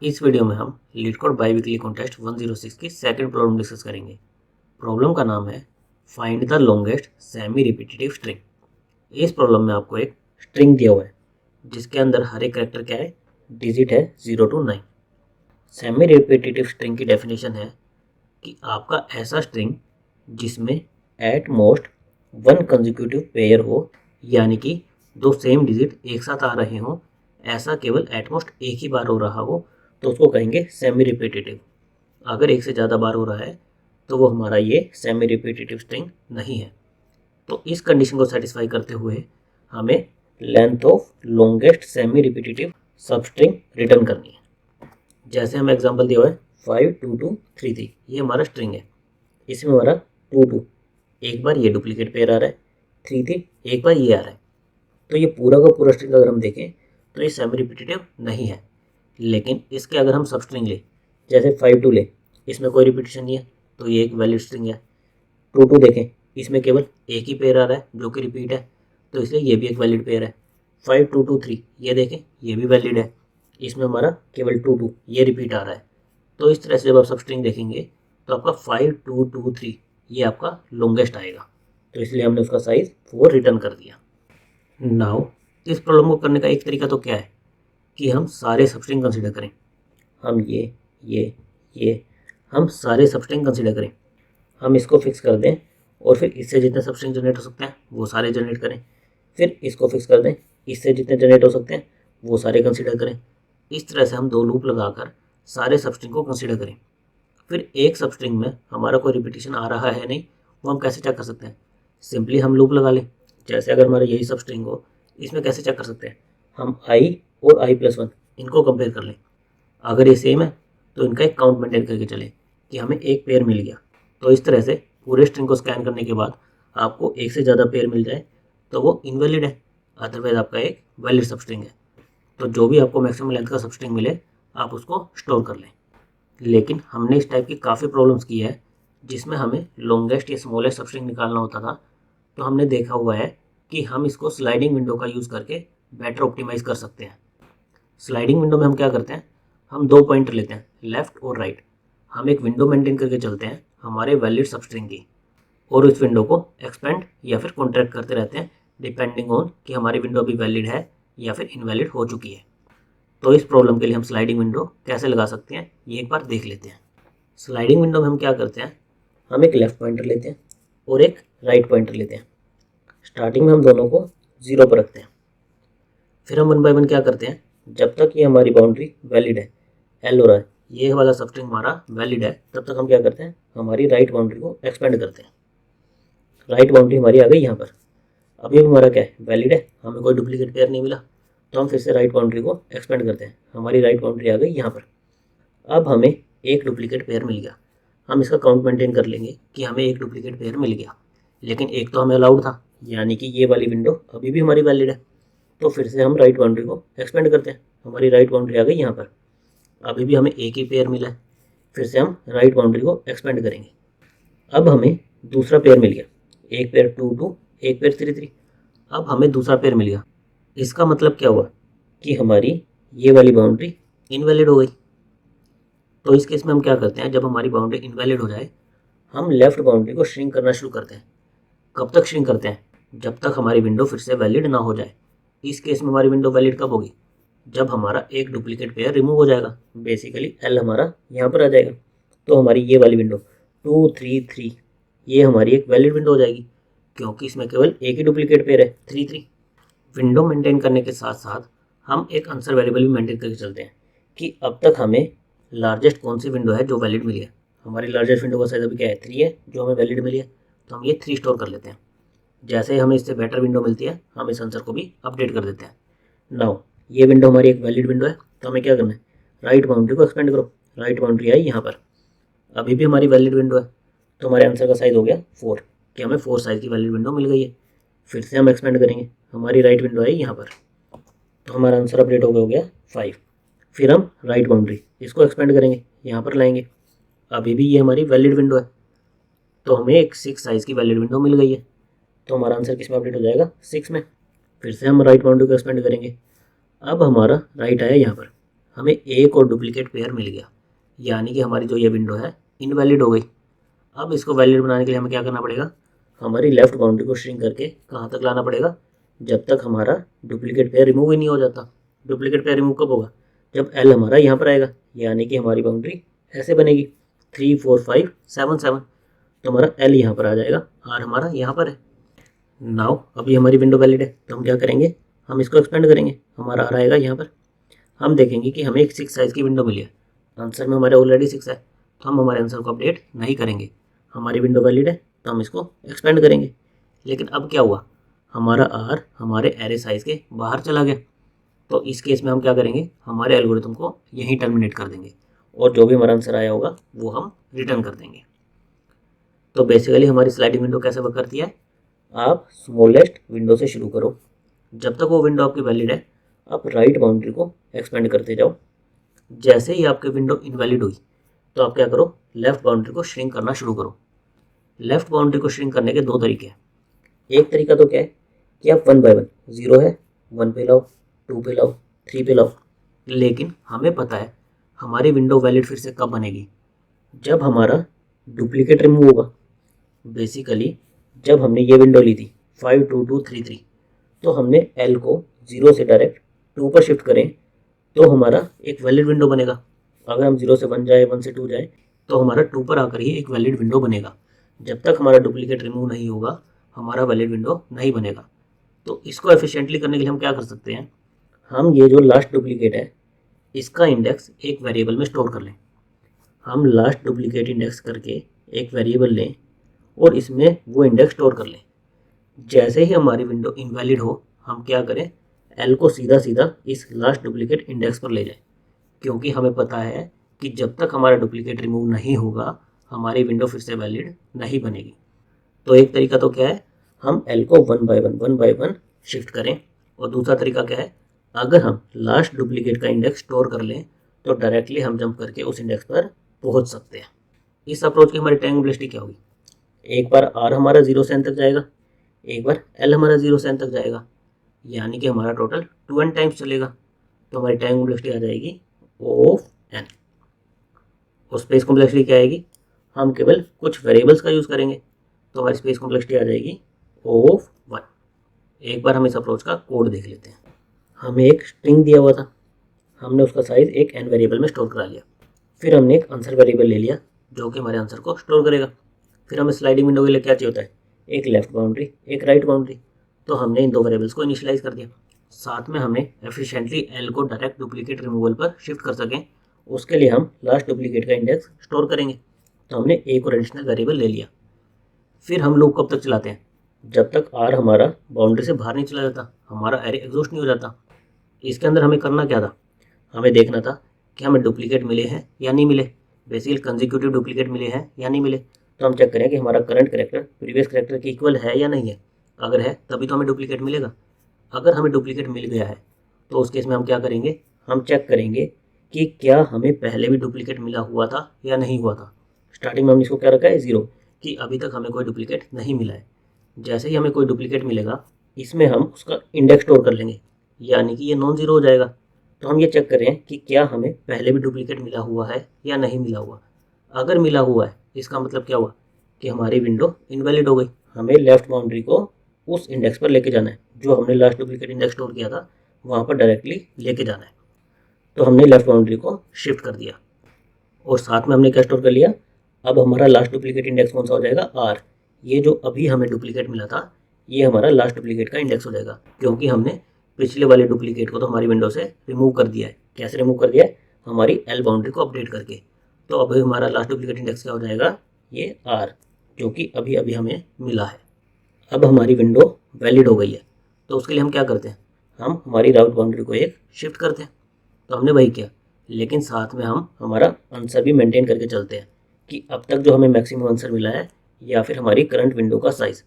इस वीडियो में हम लीडकोड बाईवीकली कॉन्टेस्ट 106 की सेकंड प्रॉब्लम डिस्कस करेंगे। प्रॉब्लम का नाम है find the longest semi repetitive string. इस प्रॉब्लम में आपको एक स्ट्रिंग दिया हुआ है जिसके अंदर हर एक कैरेक्टर क्या है, डिजिट है 0 to 9। सेमी रिपीटेटिव स्ट्रिंग की डेफिनेशन है कि आपका ऐसा स्ट्रिंग जिसमें at most one consecutive pair हो, यानी कि दो सेम डिजिट एक साथ आ रहे हों, ऐसा केवल एटमोस्ट एक ही बार हो रहा हो तो उसको कहेंगे सेमी रिपीटेटिव। अगर एक से ज़्यादा बार हो रहा है तो वो हमारा ये सेमी रिपीटेटिव स्ट्रिंग नहीं है। तो इस कंडीशन को सेटिस्फाई करते हुए हमें length of longest semi repetitive सब स्ट्रिंग रिटर्न करनी है। जैसे हमें एग्जांपल दिया हुआ है 5 2 2 3 3, ये हमारा स्ट्रिंग है। इसमें हमारा 2 2 एक बार ये डुप्लीकेट पेयर आ रहा है, 3 3 एक बार ये आ रहा है। तो ये पूरा का पूरा स्ट्रिंग अगर हम देखें तो ये सेमी रिपीटेटिव नहीं है। लेकिन इसके अगर हम सब स्ट्रिंग ले, जैसे 5 2 ले, इसमें कोई रिपीटेशन नहीं है तो ये एक वैलिड स्ट्रिंग है। 2 2 देखें, इसमें केवल एक ही पेयर आ रहा है जो कि रिपीट है, तो इसलिए ये भी एक वैलिड पेयर है। 5 2 2 3 ये देखें, ये भी वैलिड है, इसमें हमारा केवल 2 2 ये रिपीट आ रहा है। तो इस तरह से जब आप सब स्ट्रिंग देखेंगे तो आपका 5 2 2 3 ये आपका लॉन्गेस्ट आएगा, तो इसलिए हमने उसका साइज 4 रिटर्न कर दिया। नाउ इस प्रॉब्लम को करने का एक तरीका तो क्या है कि हम सारे सबस्ट्रिंग कंसीडर करें। हम ये हम सारे सबस्ट्रिंग कंसीडर करें, हम इसको फिक्स कर दें और फिर इससे जितने सबस्ट्रिंग जनरेट हो सकते हैं वो सारे जनरेट करें। फिर इसको फिक्स कर दें, इससे जितने जनरेट हो सकते हैं वो सारे कंसीडर करें। इस तरह से हम दो लूप लगाकर सारे सबस्ट्रिंग को कंसीडर करें। फिर एक सबस्ट्रिंग में हमारा कोई रिपीटेशन आ रहा है नहीं, वो हम कैसे चेक कर सकते हैं? सिंपली हम लूप लगा लें। जैसे अगर हमारा यही सबस्ट्रिंग हो, इसमें कैसे चेक कर सकते हैं? हम आई और i+1 इनको कंपेयर कर लें। अगर ये सेम है तो इनका एक काउंट मेंटेन करके चलें कि हमें एक पेयर मिल गया। तो इस तरह से पूरे स्ट्रिंग को स्कैन करने के बाद आपको एक से ज़्यादा पेयर मिल जाए तो वो इनवैलिड है, अदरवाइज आपका एक वैलिड सबस्ट्रिंग है। तो जो भी आपको मैक्सिमम लेंथ का सबस्ट्रिंग मिले आप उसको स्टोर कर लें। लेकिन हमने इस टाइप की काफ़ी प्रॉब्लम्स की है जिसमें हमें लॉन्गेस्ट या स्मॉलेस्ट सबस्ट्रिंग निकालना होता था। तो हमने देखा हुआ है कि हम इसको स्लाइडिंग विंडो का यूज़ करके बेटर ऑप्टिमाइज कर सकते हैं। स्लाइडिंग विंडो में हम क्या करते हैं, हम दो पॉइंटर लेते हैं, लेफ़्ट और राइट। हम एक विंडो मेंटेन करके चलते हैं हमारे वैलिड सबस्ट्रिंग की, और उस विंडो को एक्सपेंड या फिर कॉन्ट्रैक्ट करते रहते हैं डिपेंडिंग ऑन कि हमारी विंडो अभी वैलिड है या फिर इनवैलिड हो चुकी है। तो इस प्रॉब्लम के लिए हम स्लाइडिंग विंडो कैसे लगा सकते हैं ये एक बार देख लेते हैं। स्लाइडिंग विंडो में हम क्या करते हैं, हम एक लेफ़्ट पॉइंटर लेते हैं और एक राइट पॉइंटर लेते हैं। स्टार्टिंग में हम दोनों को 0 पर रखते हैं। फिर हम 1 बाय 1 क्या करते हैं, जब तक ये हमारी बाउंड्री वैलिड है, एल हो रहा है, ये वाला सबस्ट्रिंग हमारा वैलिड है, तब तक हम क्या करते हैं, हमारी राइट बाउंड्री को एक्सपेंड करते हैं। राइट बाउंड्री हमारी आ गई यहाँ पर। अभी हमारा क्या है, वैलिड है, हमें कोई डुप्लीकेट पेयर नहीं मिला, तो हम फिर से राइट बाउंड्री को एक्सपेंड करते हैं। हमारी राइट बाउंड्री आ गई यहाँ पर। अब हमें एक डुप्लीकेट पेयर मिल गया। हम इसका काउंट मेंटेन कर लेंगे कि हमें एक डुप्लीकेट पेयर मिल गया, लेकिन एक तो हमें अलाउड था, यानी कि ये वाली विंडो अभी भी हमारी वैलिड है। तो फिर से हम राइट बाउंड्री को एक्सपेंड करते हैं। हमारी राइट बाउंड्री आ गई यहाँ पर। अभी भी हमें एक ही पेयर मिला है, फिर से हम राइट बाउंड्री को एक्सपेंड करेंगे। अब हमें दूसरा पेयर मिल गया, एक पेयर 2 2 एक पेयर 3 3। अब हमें दूसरा पेयर मिल गया। इसका मतलब क्या हुआ कि हमारी ये वाली बाउंड्री इनवैलिड हो गई। तो इस केस में हम क्या करते हैं, जब हमारी बाउंड्री इनवैलिड हो जाए हम लेफ्ट बाउंड्री को श्रिंक करना शुरू करते हैं। कब तक श्रिंक करते हैं, जब तक हमारी विंडो फिर से वैलिड ना हो जाए। इस केस में हमारी विंडो वैलिड कब होगी, जब हमारा एक डुप्लीकेट पेयर रिमूव हो जाएगा। बेसिकली एल हमारा यहाँ पर आ जाएगा, तो हमारी ये वाली विंडो 2 3 3 ये हमारी एक वैलिड विंडो हो जाएगी, क्योंकि इसमें केवल एक ही डुप्लीकेट पेयर है 3 3। विंडो मेंटेन करने के साथ साथ हम एक आंसर वेरिएबल भी मेंटेन करके चलते हैं कि अब तक हमें लार्जेस्ट कौन सी विंडो है जो वैलिड मिली है। हमारी लार्जेस्ट विंडो का साइज अभी क्या है, 3 है, जो हमें वैलिड मिली है, तो हम ये 3 स्टोर कर लेते हैं। जैसे ही हमें इससे बेटर विंडो मिलती है हम इस आंसर को भी अपडेट कर देते हैं। नाउ ये विंडो हमारी एक वैलिड विंडो है, तो हमें क्या करना है, राइट बाउंड्री को एक्सपेंड करो। राइट बाउंड्री आई यहाँ पर, अभी भी हमारी वैलिड विंडो है, तो हमारे आंसर का साइज़ हो गया 4, कि हमें 4 साइज़ की वैलिड विंडो मिल गई है। फिर से हम एक्सपेंड करेंगे, हमारी राइट विंडो आई यहाँ पर, तो हमारा आंसर अपडेट हो गया 5। फिर हम राइट बाउंड्री इसको एक्सपेंड करेंगे, यहाँ पर लाएंगे, अभी भी ये हमारी वैलिड विंडो है, तो हमें एक 6 साइज़ की वैलिड विंडो मिल गई है। तो हमारा आंसर किस में अपडेट हो जाएगा, 6 में। फिर से हम राइट बाउंड्री को एक्सपेंड करेंगे, अब हमारा राइट आया यहाँ पर, हमें एक और डुप्लीकेट पेयर मिल गया, यानी कि हमारी जो ये विंडो है इनवैलिड हो गई। अब इसको वैलिड बनाने के लिए हमें क्या करना पड़ेगा, हमारी लेफ्ट बाउंड्री को श्रिंक करके कहाँ तक लाना पड़ेगा, जब तक हमारा डुप्लीकेट पेयर रिमूव ही नहीं हो जाता। डुप्लीकेट पेयर रिमूव कब होगा, जब एल हमारा यहाँ पर आएगा, यानी कि हमारी बाउंड्री ऐसे बनेगी 3 4 5 7 7, तो हमारा एल यहाँ पर आ जाएगा, आर हमारा यहाँ पर है। नाउ अभी हमारी विंडो वैलिड है, तो हम क्या करेंगे, हम इसको एक्सपेंड करेंगे, हमारा आर आएगा यहाँ पर। हम देखेंगे कि हमें एक 6 साइज़ की विंडो मिली है, आंसर में हमारे ऑलरेडी 6 है, तो हम हमारे आंसर को अपडेट नहीं करेंगे। हमारी विंडो वैलिड है तो हम इसको एक्सपेंड करेंगे। लेकिन अब क्या हुआ, हमारा आर हमारे एरे साइज़ के बाहर चला गया, तो इस केस में हम क्या करेंगे, हमारे एल्गोरिथम को यहीं टर्मिनेट कर देंगे और जो भी हमारा आंसर आया होगा वो हम रिटर्न कर देंगे। तो बेसिकली हमारी स्लाइडिंग विंडो कैसे वर्क करती है, आप स्मॉलेस्ट विंडो से शुरू करो, जब तक वो विंडो आपकी वैलिड है आप राइट बाउंड्री को एक्सपेंड करते जाओ। जैसे ही आपकी विंडो इनवैलिड हुई तो आप क्या करो, लेफ्ट बाउंड्री को श्रिंक करना शुरू करो। लेफ्ट बाउंड्री को श्रिंक करने के दो तरीके हैं। एक तरीका तो क्या है कि आप 1 बाय 1, 0 है 1 पे लाओ, 2 पे लाओ, 3 पे लाओ। लेकिन हमें पता है हमारी विंडो वैलिड फिर से कब बनेगी, जब हमारा डुप्लीकेट रिमूव होगा। बेसिकली जब हमने ये विंडो ली थी 5 2 2 3 3, तो हमने एल को 0 से डायरेक्ट 2 पर शिफ्ट करें तो हमारा एक वैलिड विंडो बनेगा। अगर हम 0 से 1 जाए, 1 से 2 जाए, तो हमारा 2 पर आकर ही एक वैलिड विंडो बनेगा। जब तक हमारा डुप्लीकेट रिमूव नहीं होगा हमारा वैलिड विंडो नहीं बनेगा। तो इसको एफिशिएंटली करने के लिए हम क्या कर सकते हैं, हम ये जो लास्ट डुप्लीकेट है इसका इंडेक्स एक वेरिएबल में स्टोर कर लें। हम लास्ट डुप्लीकेट इंडेक्स करके एक वेरिएबल लें और इसमें वो इंडेक्स स्टोर कर लें। जैसे ही हमारी विंडो इनवैलिड हो हम क्या करें, एल को सीधा सीधा इस लास्ट डुप्लीकेट इंडेक्स पर ले जाएं, क्योंकि हमें पता है कि जब तक हमारा डुप्लीकेट रिमूव नहीं होगा हमारी विंडो फिर से वैलिड नहीं बनेगी। तो एक तरीका तो क्या है, हम एल को 1 बाय 1 शिफ्ट करें, और दूसरा तरीका क्या है, अगर हम लास्ट डुप्लीकेट का इंडेक्स स्टोर कर लें तो डायरेक्टली हम जंप करके उस इंडेक्स पर पहुंच सकते हैं। इस अप्रोच की हमारी टाइम कॉम्प्लेक्सिटी क्या होगी, एक बार आर हमारा 0 से n तक जाएगा, एक बार एल हमारा 0 से n तक जाएगा, यानी कि हमारा टोटल 2n टाइम्स चलेगा। तो हमारी टाइम कॉम्प्लेक्सिटी आ जाएगी O ऑफ n। और स्पेस कॉम्प्लेक्सिटी क्या आएगी, हम केवल कुछ वेरिएबल्स का यूज़ करेंगे, तो हमारी स्पेस कॉम्प्लेक्सिटी आ जाएगी O ऑफ 1। एक बार हम इस अप्रोच का कोड देख लेते हैं। हमें एक स्ट्रिंग दिया हुआ था, हमने उसका साइज़ एक n वेरिएबल में स्टोर करा लिया। फिर हमने एक आंसर वेरिएबल ले लिया जो कि हमारे आंसर को स्टोर करेगा। फिर हमें स्लाइडिंग विंडो के लिए क्या चाहिए होता है, एक लेफ्ट बाउंड्री एक राइट बाउंड्री। तो हमने इन दो वेरिएबल्स को इनिशियलाइज कर दिया। साथ में हमने एफिशिएंटली एल को डायरेक्ट डुप्लीकेट रिमूवल पर शिफ्ट कर सकें, उसके लिए हम लास्ट डुप्लीकेट का इंडेक्स स्टोर करेंगे। तो हमने एक और एडिशनल वेरिएबल ले लिया। फिर हम लूप कब तक चलाते हैं, जब तक आर हमारा बाउंड्री से बाहर नहीं चला जाता, हमारा एरे एग्जॉस्ट नहीं हो जाता। इसके अंदर हमें करना क्या था, हमें देखना था कि हमें डुप्लीकेट मिले हैं या नहीं मिले, बेसिकली कंजिक्यूटिव डुप्लीकेट मिले हैं या नहीं मिले। तो हम चेक करें कि हमारा करंट करेक्टर प्रीवियस करेक्टर के इक्वल है या नहीं है। अगर है तभी तो हमें डुप्लीकेट मिलेगा। अगर हमें डुप्लीकेट मिल गया है तो उस केस में हम क्या करेंगे, हम चेक करेंगे कि क्या हमें पहले भी डुप्लीकेट मिला हुआ था या नहीं हुआ था। स्टार्टिंग में हमने इसको क्या रखा है 0, कि अभी तक हमें कोई डुप्लीकेट नहीं मिला है। जैसे ही हमें कोई डुप्लीकेट मिलेगा इसमें हम उसका इंडेक्स स्टोर कर लेंगे, यानी कि ये नॉन ज़ीरो हो जाएगा। तो हम ये चेक करें कि क्या हमें पहले भी डुप्लीकेट मिला हुआ है या नहीं मिला हुआ। अगर मिला हुआ है इसका मतलब क्या हुआ कि हमारी विंडो इनवैलिड हो गई। हमें लेफ्ट बाउंड्री को उस इंडेक्स पर लेके जाना है जो हमने लास्ट डुप्लीकेट इंडेक्स स्टोर किया था, वहाँ पर डायरेक्टली लेके जाना है। तो हमने लेफ्ट बाउंड्री को शिफ्ट कर दिया और साथ में हमने क्या स्टोर कर लिया, अब हमारा लास्ट डुप्लीकेट इंडेक्स कौन सा हो जाएगा, आर। ये जो अभी हमें डुप्लीकेट मिला था ये हमारा लास्ट डुप्लीकेट का इंडेक्स हो जाएगा, क्योंकि हमने पिछले वाले डुप्लीकेट को तो हमारी विंडो से रिमूव कर दिया है। कैसे रिमूव कर दिया है, हमारी एल बाउंड्री को अपडेट करके। तो अभी हमारा लास्ट डुप्लीकेट इंडेक्स क्या हो जाएगा, ये आर, जो कि अभी अभी हमें मिला है। अब हमारी विंडो वैलिड हो गई है, तो उसके लिए हम क्या करते हैं, हम हमारी राउट बाउंड्री को एक शिफ्ट करते हैं। तो हमने वही किया, लेकिन साथ में हम हमारा आंसर भी मेंटेन करके चलते हैं कि अब तक जो हमें मैक्सिमम आंसर मिला है या फिर हमारी करंट विंडो का साइज़।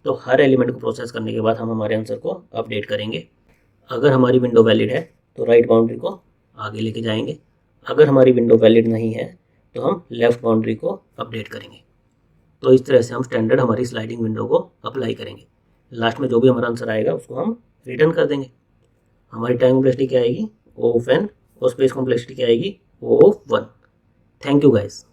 तो हर एलिमेंट को प्रोसेस करने के बाद हम हमारे आंसर को अपडेट करेंगे। अगर हमारी विंडो वैलिड है तो राइट बाउंड्री को आगे लेके जाएंगे, अगर हमारी विंडो वैलिड नहीं है तो हम लेफ़्ट बाउंड्री को अपडेट करेंगे। तो इस तरह से हम स्टैंडर्ड हमारी स्लाइडिंग विंडो को अप्लाई करेंगे। लास्ट में जो भी हमारा आंसर आएगा उसको हम रिटर्न कर देंगे। हमारी टाइम कॉम्प्लेक्सिटी क्या आएगी, O ऑफ n और स्पेस कॉम्प्लेक्सिटी क्या आएगी, O of 1। Thank you guys.